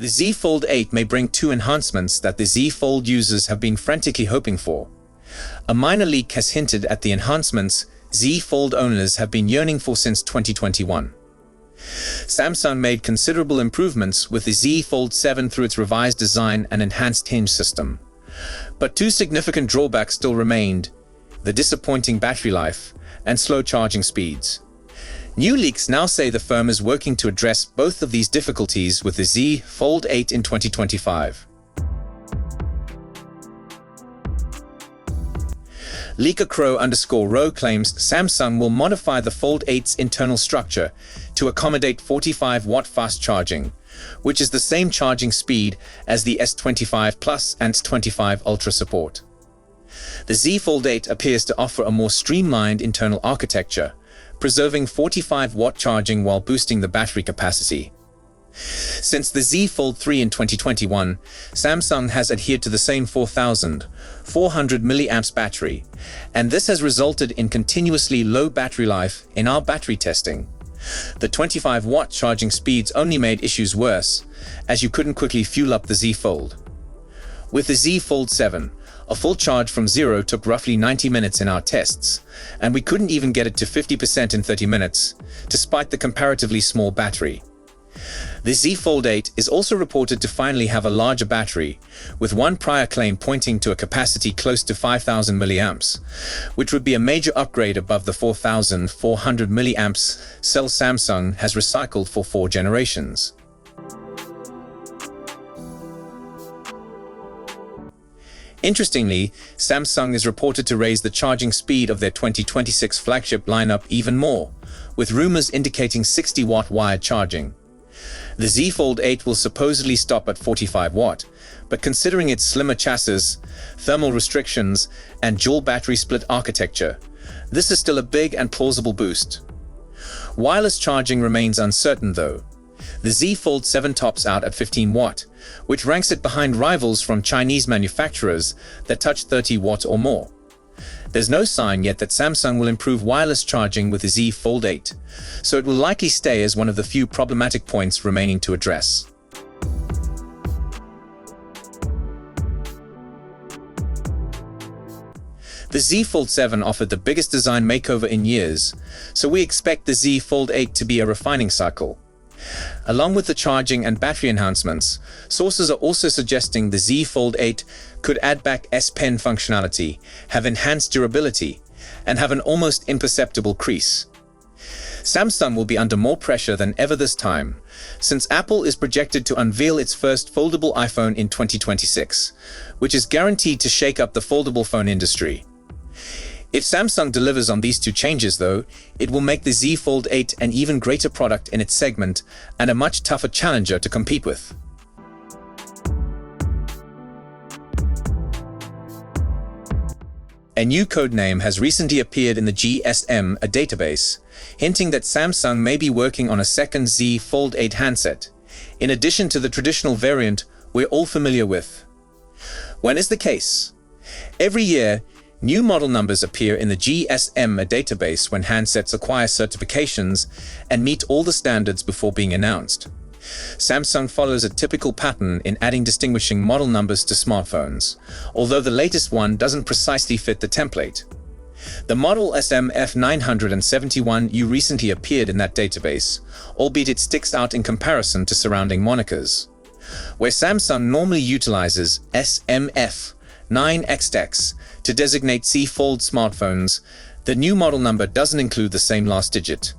The Z Fold 8 may bring two enhancements that the Z Fold users have been frantically hoping for. A minor leak has hinted at the enhancements Z Fold owners have been yearning for since 2021. Samsung made considerable improvements with the Z Fold 7 through its revised design and enhanced hinge system. But two significant drawbacks still remained: the disappointing battery life and slow charging speeds. New leaks now say the firm is working to address both of these difficulties with the Z Fold 8 in 2025. LeakerCrow_Row claims Samsung will modify the Fold 8's internal structure to accommodate 45-watt fast charging, which is the same charging speed as the S25 Plus and S25 Ultra support. The Z Fold 8 appears to offer a more streamlined internal architecture, preserving 45-watt charging while boosting the battery capacity. Since the Z Fold 3 in 2021, Samsung has adhered to the same 4,400 mAh battery, and this has resulted in continuously low battery life in our battery testing. The 25-watt charging speeds only made issues worse, as you couldn't quickly fuel up the Z Fold. With the Z Fold 7, a full charge from zero took roughly 90 minutes in our tests, and we couldn't even get it to 50% in 30 minutes, despite the comparatively small battery. The Z Fold 8 is also reported to finally have a larger battery, with one prior claim pointing to a capacity close to 5,000 mAh, which would be a major upgrade above the 4,400 mAh cell Samsung has recycled for 4 generations. Interestingly, Samsung is reported to raise the charging speed of their 2026 flagship lineup even more, with rumors indicating 60-watt wired charging. The Z Fold 8 will supposedly stop at 45 watt, but considering its slimmer chassis, thermal restrictions, and dual battery split architecture, this is still a big and plausible boost. Wireless charging remains uncertain though. The Z Fold 7 tops out at 15 watt, which ranks it behind rivals from Chinese manufacturers that touch 30 watt or more. There's no sign yet that Samsung will improve wireless charging with the Z Fold 8, so it will likely stay as one of the few problematic points remaining to address. The Z Fold 7 offered the biggest design makeover in years, so we expect the Z Fold 8 to be a refining cycle. Along with the charging and battery enhancements, sources are also suggesting the Z Fold 8 could add back S Pen functionality, have enhanced durability, and have an almost imperceptible crease. Samsung will be under more pressure than ever this time, since Apple is projected to unveil its first foldable iPhone in 2026, which is guaranteed to shake up the foldable phone industry. If Samsung delivers on these two changes though, it will make the Z Fold 8 an even greater product in its segment and a much tougher challenger to compete with. A new codename has recently appeared in the GSM database, hinting that Samsung may be working on a second Z Fold 8 handset, in addition to the traditional variant we're all familiar with. When is the case? Every year, new model numbers appear in the GSM database when handsets acquire certifications and meet all the standards before being announced. Samsung follows a typical pattern in adding distinguishing model numbers to smartphones, although the latest one doesn't precisely fit the template. The model SMF971U recently appeared in that database, albeit it sticks out in comparison to surrounding monikers. Where Samsung normally utilizes SMF9XX to designate Z Fold smartphones, the new model number doesn't include the same last digit.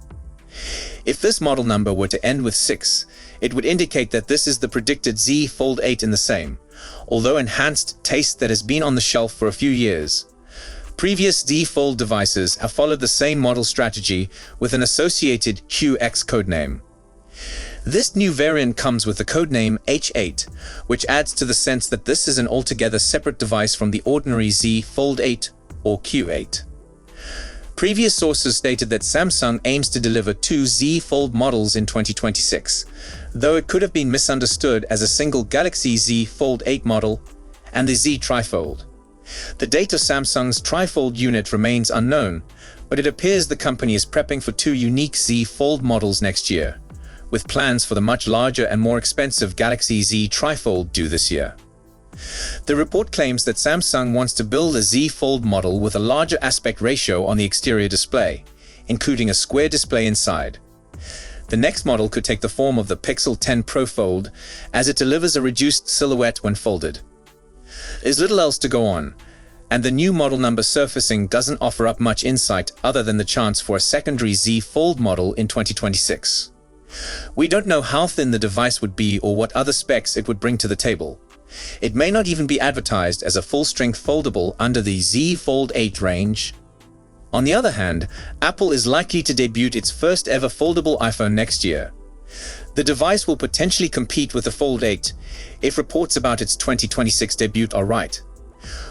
If this model number were to end with 6, it would indicate that this is the predicted Z Fold 8 in the same, although enhanced taste that has been on the shelf for a few years. Previous Z Fold devices have followed the same model strategy with an associated QX codename. This new variant comes with the codename H8, which adds to the sense that this is an altogether separate device from the ordinary Z Fold 8 or Q8. Previous sources stated that Samsung aims to deliver 2 Z Fold models in 2026, though it could have been misunderstood as a single Galaxy Z Fold 8 model and the Z Trifold. The date of Samsung's Trifold unit remains unknown, but it appears the company is prepping for 2 unique Z Fold models next year, with plans for the much larger and more expensive Galaxy Z trifold due this year. The report claims that Samsung wants to build a Z Fold model with a larger aspect ratio on the exterior display, including a square display inside. The next model could take the form of the Pixel 10 Pro Fold, as it delivers a reduced silhouette when folded. There's little else to go on, and the new model number surfacing doesn't offer up much insight other than the chance for a secondary Z Fold model in 2026. We don't know how thin the device would be or what other specs it would bring to the table. It may not even be advertised as a full-strength foldable under the Z Fold 8 range. On the other hand, Apple is likely to debut its first ever foldable iPhone next year. The device will potentially compete with the Fold 8 if reports about its 2026 debut are right.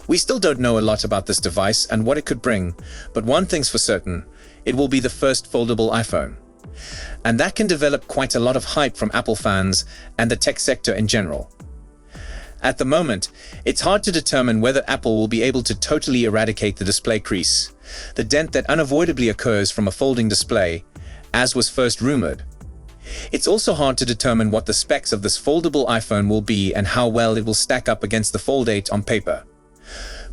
We still don't know a lot about this device and what it could bring, but one thing's for certain, it will be the first foldable iPhone. And that can develop quite a lot of hype from Apple fans and the tech sector in general. At the moment, it's hard to determine whether Apple will be able to totally eradicate the display crease, the dent that unavoidably occurs from a folding display, as was first rumored. It's also hard to determine what the specs of this foldable iPhone will be and how well it will stack up against the Fold 8 on paper.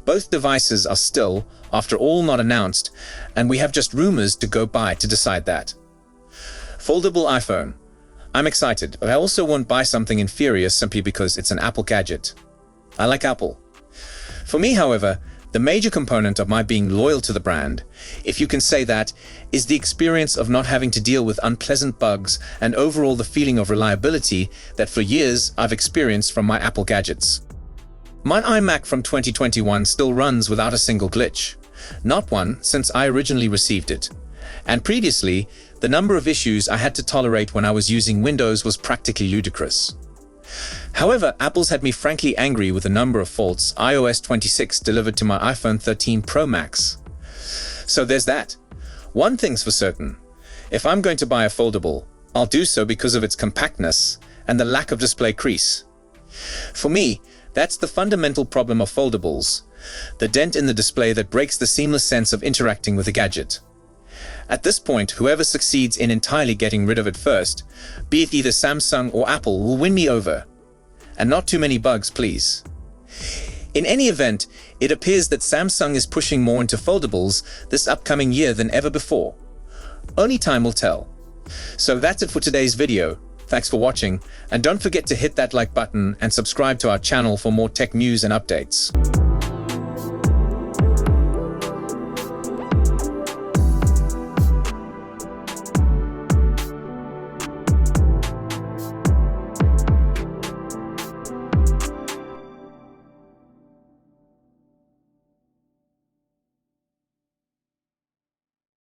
Both devices are still, after all, not announced, and we have just rumors to go by to decide that. Foldable iPhone. I'm excited, but I also won't buy something inferior simply because it's an Apple gadget. I like Apple. For me, however, the major component of my being loyal to the brand, if you can say that, is the experience of not having to deal with unpleasant bugs and overall the feeling of reliability that for years I've experienced from my Apple gadgets. My iMac from 2021 still runs without a single glitch. Not one since I originally received it. And previously, the number of issues I had to tolerate when I was using Windows was practically ludicrous. However, Apple's had me frankly angry with the number of faults iOS 26 delivered to my iPhone 13 Pro Max. So there's that. One thing's for certain. If I'm going to buy a foldable, I'll do so because of its compactness and the lack of display crease. For me, that's the fundamental problem of foldables, the dent in the display that breaks the seamless sense of interacting with the gadget. At this point, whoever succeeds in entirely getting rid of it first, be it either Samsung or Apple, will win me over. And not too many bugs, please. In any event, it appears that Samsung is pushing more into foldables this upcoming year than ever before. Only time will tell. So that's it for today's video. Thanks for watching, and don't forget to hit that like button and subscribe to our channel for more tech news and updates.